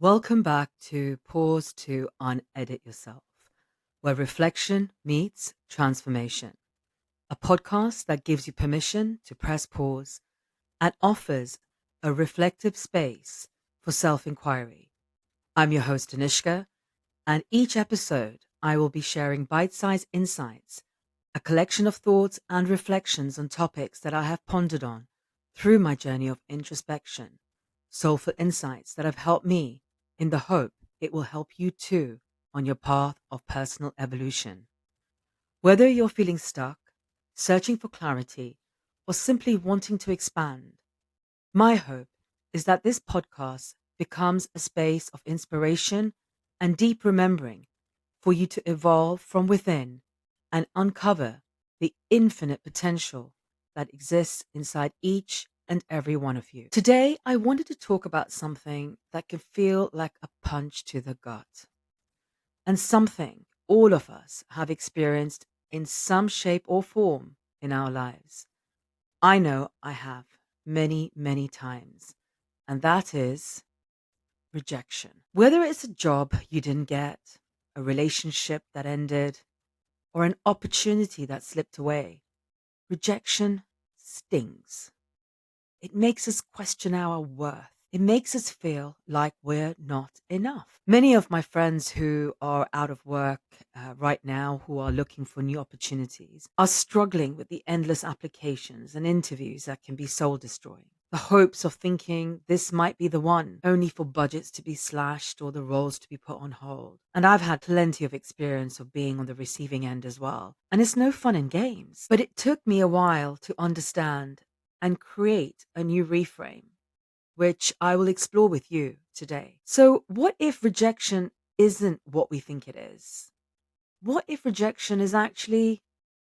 Welcome back to Pause to Unedit Yourself, where reflection meets transformation, a podcast that gives you permission to press pause and offers a reflective space for self inquiry. I'm your host, Anoushka, and each episode I will be sharing bite sized insights, a collection of thoughts and reflections on topics that I have pondered on through my journey of introspection, soulful insights that have helped me in the hope it will help you too on your path of personal evolution. Whether you're feeling stuck, searching for clarity, or simply wanting to expand, my hope is that this podcast becomes a space of inspiration and deep remembering for you to evolve from within and uncover the infinite potential that exists inside each and every one of you. Today, I wanted to talk about something that can feel like a punch to the gut and something all of us have experienced in some shape or form in our lives. I know I have many, many times, and that is rejection. Whether it's a job you didn't get, a relationship that ended, or an opportunity that slipped away, rejection stings. It makes us question our worth. It makes us feel like we're not enough. Many of my friends who are out of work right now, who are looking for new opportunities, are struggling with the endless applications and interviews that can be soul destroying. The hopes of thinking this might be the one, only for budgets to be slashed or the roles to be put on hold. And I've had plenty of experience of being on the receiving end as well. And it's no fun and games. But it took me a while to understand and create a new reframe, which I will explore with you today. So, what if rejection isn't what we think it is? What if rejection is actually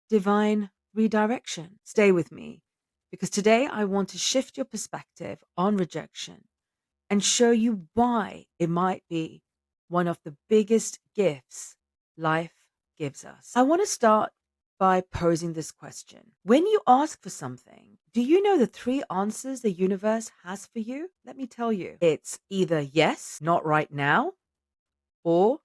divine redirection? Stay with me because today I want to shift your perspective on rejection and show you why it might be one of the biggest gifts life gives us. I want to start by posing this question. When you ask for something, do you know the three answers the universe has for you? Let me tell you. It's either yes, not right now, or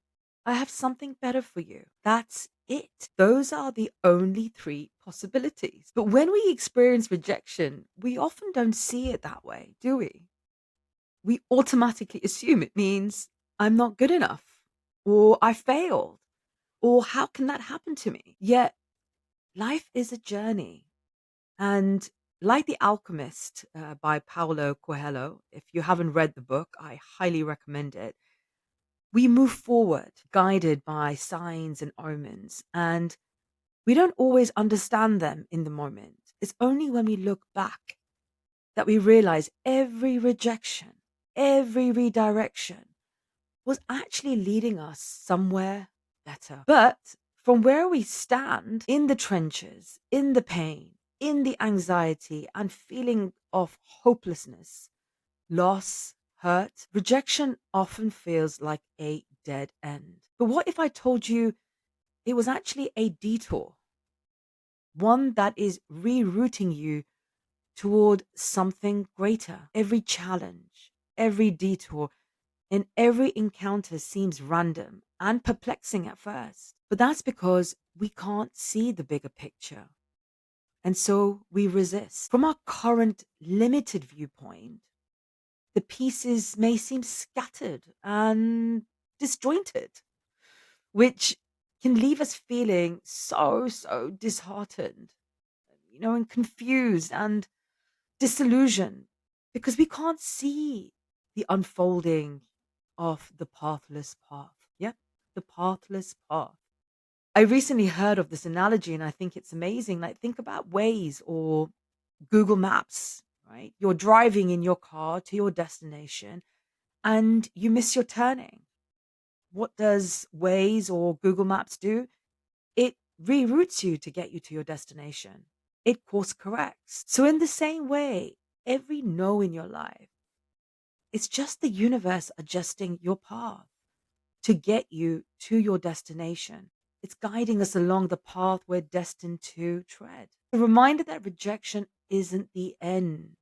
I have something better for you. That's it. Those are the only three possibilities. But when we experience rejection, we often don't see it that way, do we? We automatically assume it means I'm not good enough or I failed or how can that happen to me? Yet life is a journey. And like The Alchemist by Paulo Coelho, if you haven't read the book, I highly recommend it. We move forward guided by signs and omens, and we don't always understand them in the moment. It's only when we look back that we realize every rejection, every redirection was actually leading us somewhere better. But from where we stand in the trenches, in the pain, in the anxiety and feeling of hopelessness, loss, hurt, rejection often feels like a dead end. But what if I told you it was actually a detour, one that is rerouting you toward something greater? Every challenge, every detour, and every encounter seems random and perplexing at first. But that's because we can't see the bigger picture. And so we resist. From our current limited viewpoint, the pieces may seem scattered and disjointed, which can leave us feeling so disheartened, and confused and disillusioned because we can't see the unfolding of the pathless path. Yeah, the pathless path. I recently heard of this analogy and I think it's amazing. Like, think about Waze or Google Maps, right? You're driving in your car to your destination and you miss your turning. What does Waze or Google Maps do? It reroutes you to get you to your destination. It course corrects. So, in the same way, every no in your life, it's just the universe adjusting your path to get you to your destination. It's guiding us along the path we're destined to tread. A reminder that rejection isn't the end,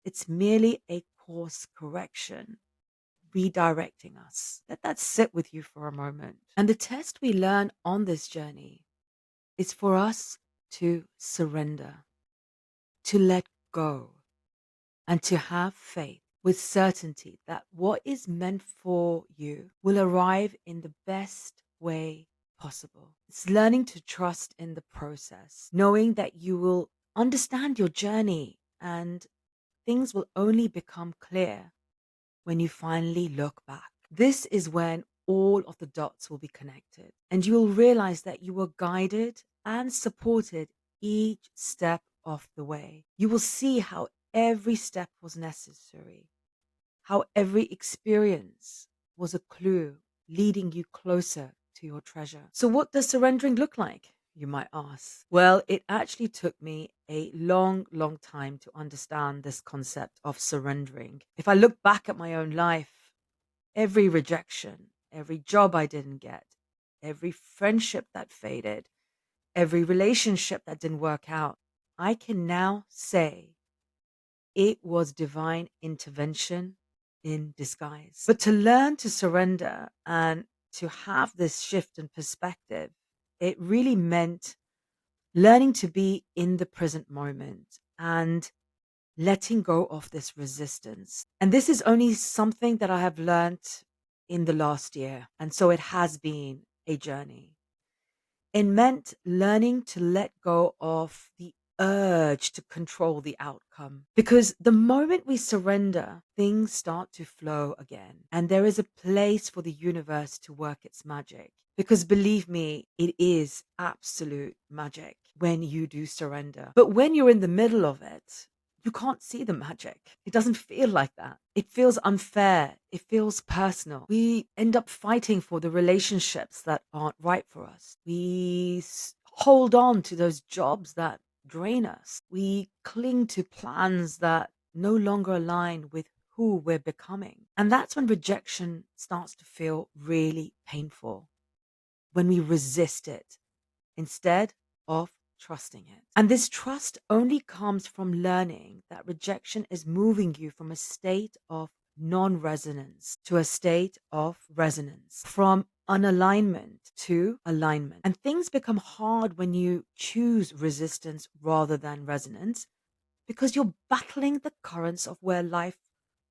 it's merely a course correction. redirecting us. Let that sit with you for a moment. And the test we learn on this journey is for us to surrender, to let go, and to have faith with certainty that what is meant for you will arrive in the best way possible. It's learning to trust in the process, knowing that you will understand your journey and things will only become clear when you finally look back. This is when all of the dots will be connected, and you will realize that you were guided and supported each step of the way. You will see how every step was necessary, how every experience was a clue leading you closer to your treasure. So, what does surrendering look like? You might ask. Well, it actually took me a long, long time to understand this concept of surrendering. If I look back at my own life, every rejection, every job I didn't get, every friendship that faded, every relationship that didn't work out, I can now say it was divine intervention in disguise. But to learn to surrender and to have this shift in perspective, it really meant learning to be in the present moment and letting go of this resistance. And this is only something that I have learned in the last year. And so it has been a journey. It meant learning to let go of the urge to control the outcome. Because the moment we surrender, things start to flow again. And there is a place for the universe to work its magic. Because believe me, it is absolute magic when you do surrender. But when you're in the middle of it, you can't see the magic. It doesn't feel like that. It feels unfair. It feels personal. We end up fighting for the relationships that aren't right for us. Hold on to those jobs that drain us. We cling to plans that no longer align with who we're becoming. And that's when rejection starts to feel really painful, when we resist it instead of trusting it. And this trust only comes from learning that rejection is moving you from a state of non resonance to a state of resonance, from unalignment to alignment. And things become hard when you choose resistance rather than resonance because you're battling the currents of where life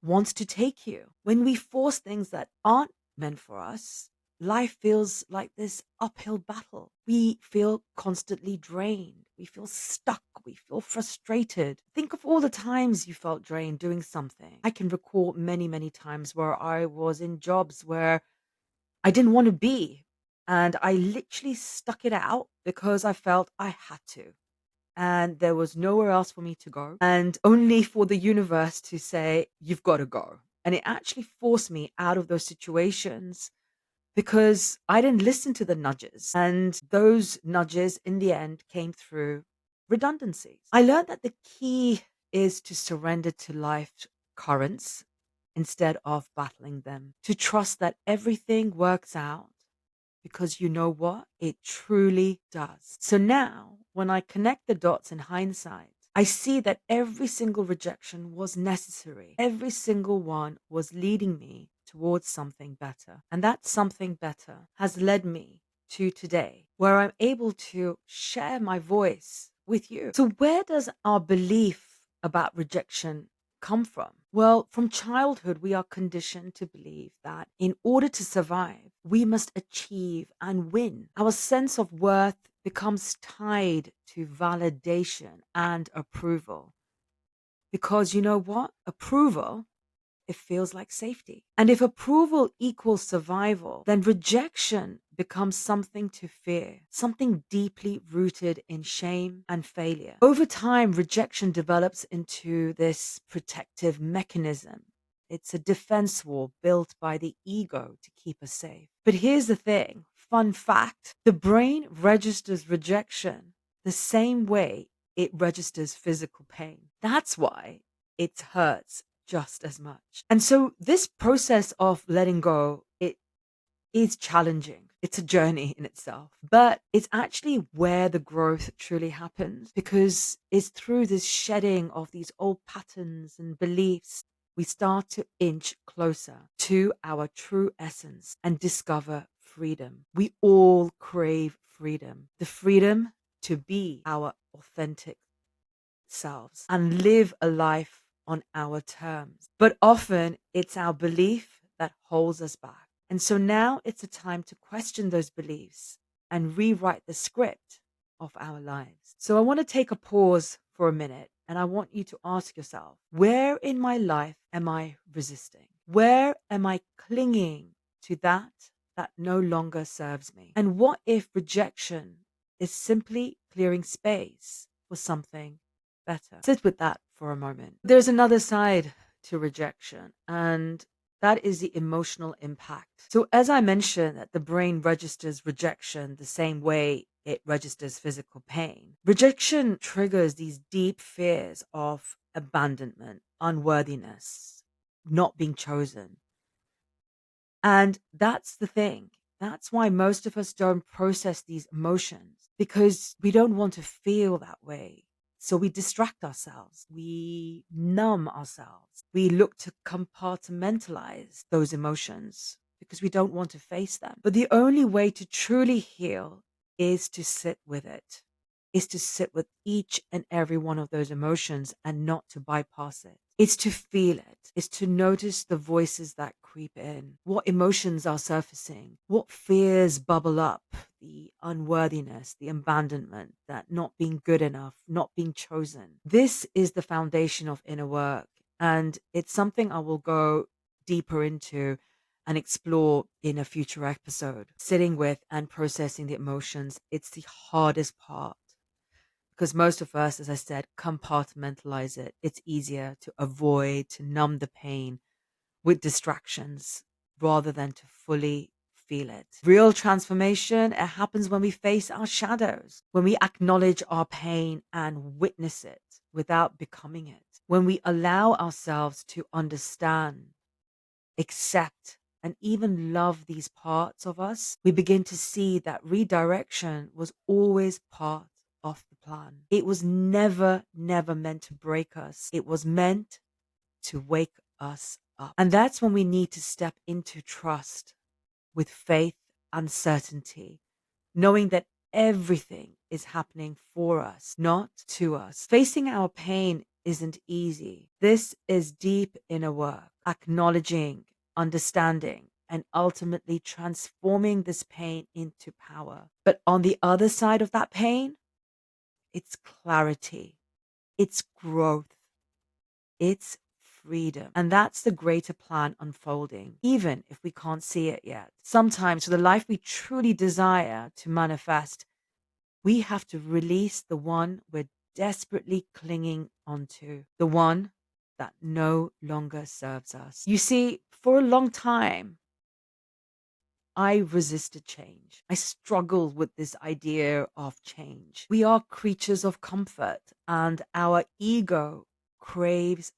wants to take you. When we force things that aren't meant for us, life feels like this uphill battle. We feel constantly drained. We feel stuck. We feel frustrated. Think of all the times you felt drained doing something. I can recall many, many times where I was in jobs where I didn't want to be. And I literally stuck it out because I felt I had to. And there was nowhere else for me to go, and only for the universe to say, you've got to go. And it actually forced me out of those situations because I didn't listen to the nudges. And those nudges in the end came through redundancies. I learned that the key is to surrender to life currents instead of battling them, to trust that everything works out because you know what? It truly does. So now, when I connect the dots in hindsight, I see that every single rejection was necessary. Every single one was leading me towards something better. And that something better has led me to today, where I'm able to share my voice with you. So, where does our belief about rejection come from? Well, from childhood, we are conditioned to believe that in order to survive, we must achieve and win. Our sense of worth becomes tied to validation and approval. Because you know what? Approval, it feels like safety. And if approval equals survival, then rejection becomes something to fear, something deeply rooted in shame and failure. Over time, rejection develops into this protective mechanism. It's a defense wall built by the ego to keep us safe. But here's the thing, fun fact, the brain registers rejection the same way it registers physical pain. That's why it hurts just as much. And so this process of letting go, it is challenging. It's a journey in itself, but it's actually where the growth truly happens because it's through this shedding of these old patterns and beliefs we start to inch closer to our true essence and discover freedom. We all crave freedom, the freedom to be our authentic selves and live a life on our terms. But often it's our belief that holds us back. And so now it's a time to question those beliefs and rewrite the script of our lives. So I want to take a pause for a minute and I want you to ask yourself, where in my life am I resisting? Where am I clinging to that no longer serves me? And what if rejection is simply clearing space for something better? Sit with that for a moment. There's another side to rejection, and that is the emotional impact. So, as I mentioned, that the brain registers rejection the same way it registers physical pain. Rejection triggers these deep fears of abandonment, unworthiness, not being chosen. And that's the thing. That's why most of us don't process these emotions because we don't want to feel that way. So we distract ourselves, we numb ourselves, we look to compartmentalize those emotions because we don't want to face them. But the only way to truly heal is to sit with it, is to sit with each and every one of those emotions and not to bypass it. It's to feel it. It's to notice the voices that creep in. What emotions are surfacing? What fears bubble up? The unworthiness, the abandonment, that not being good enough, not being chosen. This is the foundation of inner work. And it's something I will go deeper into and explore in a future episode. Sitting with and processing the emotions, it's the hardest part because most of us, as I said, compartmentalize it. It's easier to avoid, to numb the pain with distractions rather than to fully feel it. Real transformation, it happens when we face our shadows, when we acknowledge our pain and witness it without becoming it, when we allow ourselves to understand, accept, and even love these parts of us, we begin to see that redirection was always part of the plan. It was never meant to break us. It was meant to wake us up. And that's when we need to step into trust with faith and certainty, knowing that everything is happening for us, not to us. Facing our pain isn't easy. This is deep inner work, acknowledging, understanding, and ultimately transforming this pain into power. But on the other side of that pain, it's clarity, it's growth, it's freedom. And that's the greater plan unfolding, even if we can't see it yet. Sometimes, for the life we truly desire to manifest, we have to release the one we're desperately clinging onto, the one that no longer serves us. You see, for a long time, I resisted change. I struggled with this idea of change. We are creatures of comfort, and our ego craves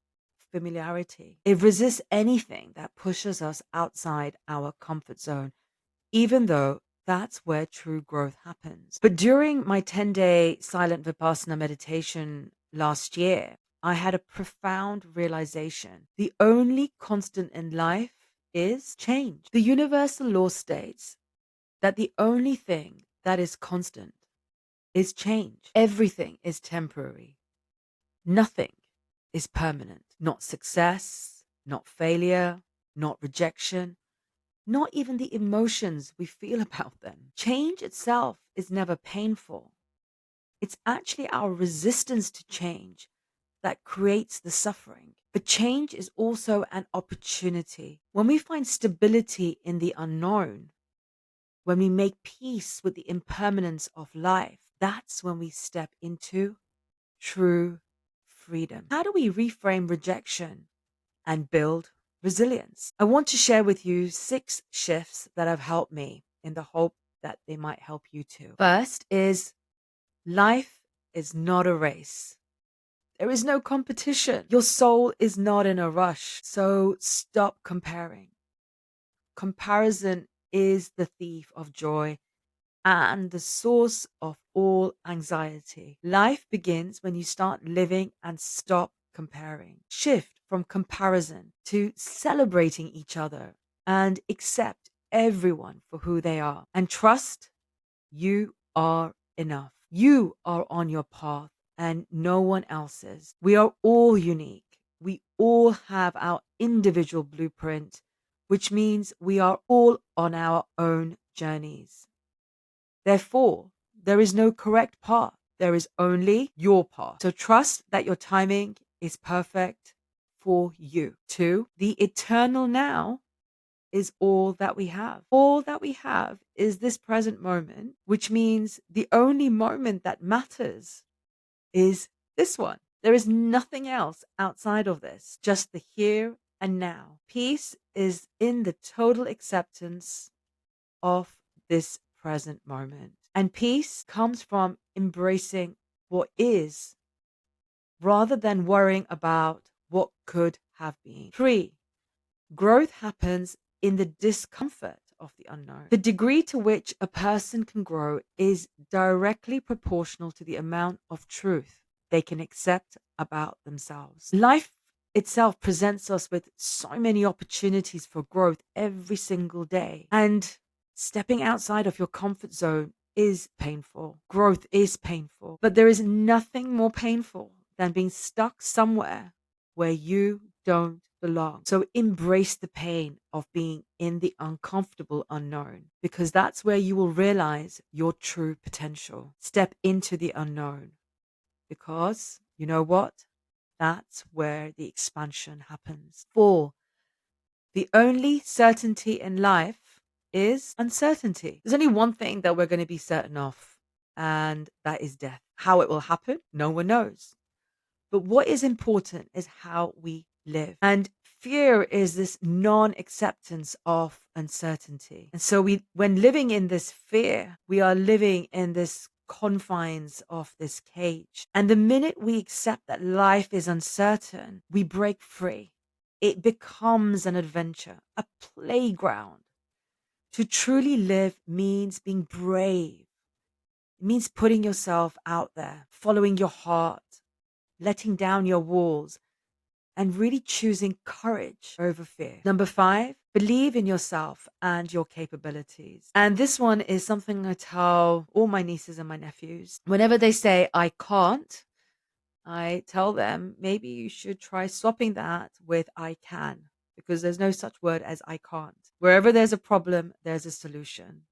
familiarity. It resists anything that pushes us outside our comfort zone, even though that's where true growth happens. But during my 10-day silent Vipassana meditation last year, I had a profound realization. The only constant in life is change. The universal law states that the only thing that is constant is change. Everything is temporary. Nothing is permanent. Not success, not failure, not rejection, not even the emotions we feel about them. Change itself is never painful. It's actually our resistance to change that creates the suffering. But change is also an opportunity. When we find stability in the unknown, when we make peace with the impermanence of life, that's when we step into true freedom. How do we reframe rejection and build resilience? I want to share with you 6 shifts that have helped me in the hope that they might help you too. First is life is not a race. There is no competition. Your soul is not in a rush. So stop comparing. Comparison is the thief of joy and the source of all anxiety. Life begins when you start living and stop comparing. Shift from comparison to celebrating each other and accept everyone for who they are. And trust you are enough. You are on your path and no one else's. We are all unique. We all have our individual blueprint, which means we are all on our own journeys. Therefore, there is no correct path. There is only your path. So trust that your timing is perfect for you. 2, the eternal now is all that we have. All that we have is this present moment, which means the only moment that matters is this one. There is nothing else outside of this, just the here and now. Peace is in the total acceptance of this present moment. And peace comes from embracing what is rather than worrying about what could have been. 3, growth happens in the discomfort of the unknown. The degree to which a person can grow is directly proportional to the amount of truth they can accept about themselves. Life itself presents us with so many opportunities for growth every single day. And stepping outside of your comfort zone is painful. Growth is painful. But there is nothing more painful than being stuck somewhere where you don't belong. So embrace the pain of being in the uncomfortable unknown, because that's where you will realize your true potential. Step into the unknown, because you know what? That's where the expansion happens. 4, the only certainty in life is uncertainty. There's only one thing that we're going to be certain of, and that is death. How it will happen, no one knows. But what is important is how we live. And fear is this non-acceptance of uncertainty. And so when living in this fear, we are living in this confines of this cage. And the minute we accept that life is uncertain, we break free. It becomes an adventure, a playground. To truly live means being brave. It means putting yourself out there, following your heart, letting down your walls, and really choosing courage over fear. 5, believe in yourself and your capabilities. And this one is something I tell all my nieces and my nephews. Whenever they say, I can't, I tell them, maybe you should try swapping that with I can, because there's no such word as I can't. Wherever there's a problem, there's a solution.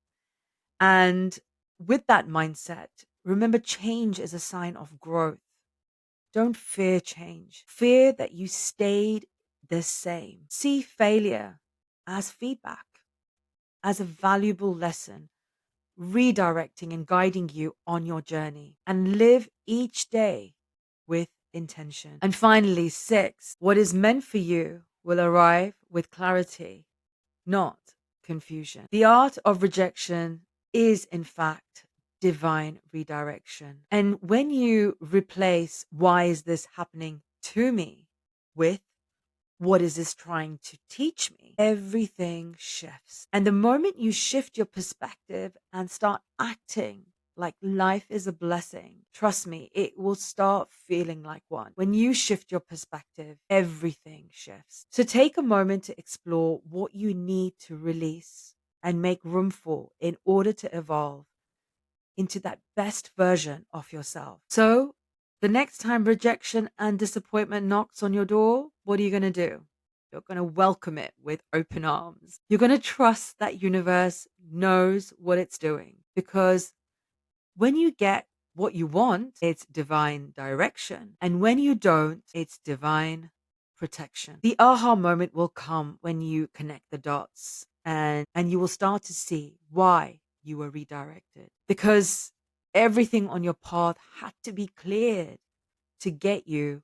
And with that mindset, remember, change is a sign of growth. Don't fear change. Fear that you stayed the same. See failure as feedback, as a valuable lesson, redirecting and guiding you on your journey, and live each day with intention. And finally, 6, what is meant for you will arrive with clarity, not confusion. The art of rejection is, in fact, divine redirection. And when you replace why is this happening to me with what is this trying to teach me, everything shifts. And the moment you shift your perspective and start acting like life is a blessing, trust me, it will start feeling like one. When you shift your perspective, everything shifts. So take a moment to explore what you need to release and make room for in order to evolve into that best version of yourself. So the next time rejection and disappointment knocks on your door, what are you going to do? You're going to welcome it with open arms. You're going to trust that universe knows what it's doing, because when you get what you want, it's divine direction. And when you don't, it's divine protection. The aha moment will come when you connect the dots, and you will start to see why you were redirected, because everything on your path had to be cleared to get you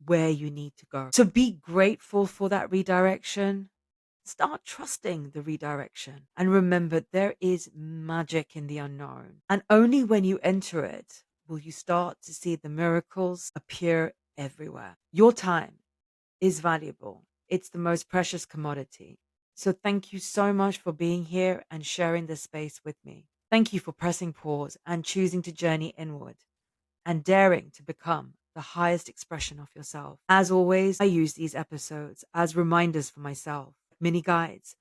where you need to go. So be grateful for that redirection. Start trusting the redirection. And remember, there is magic in the unknown. And only when you enter it will you start to see the miracles appear everywhere. Your time is valuable. It's the most precious commodity. So thank you so much for being here and sharing this space with me. Thank you for pressing pause and choosing to journey inward and daring to become the highest expression of yourself. As always, I use these episodes as reminders for myself, mini guides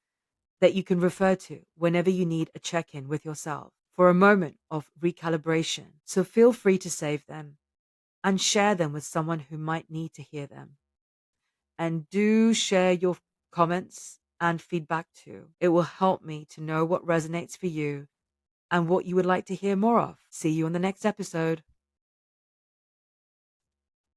that you can refer to whenever you need a check in with yourself for a moment of recalibration. So feel free to save them and share them with someone who might need to hear them. And do share your comments and feedback too. It will help me to know what resonates for you and what you would like to hear more of. See you on the next episode.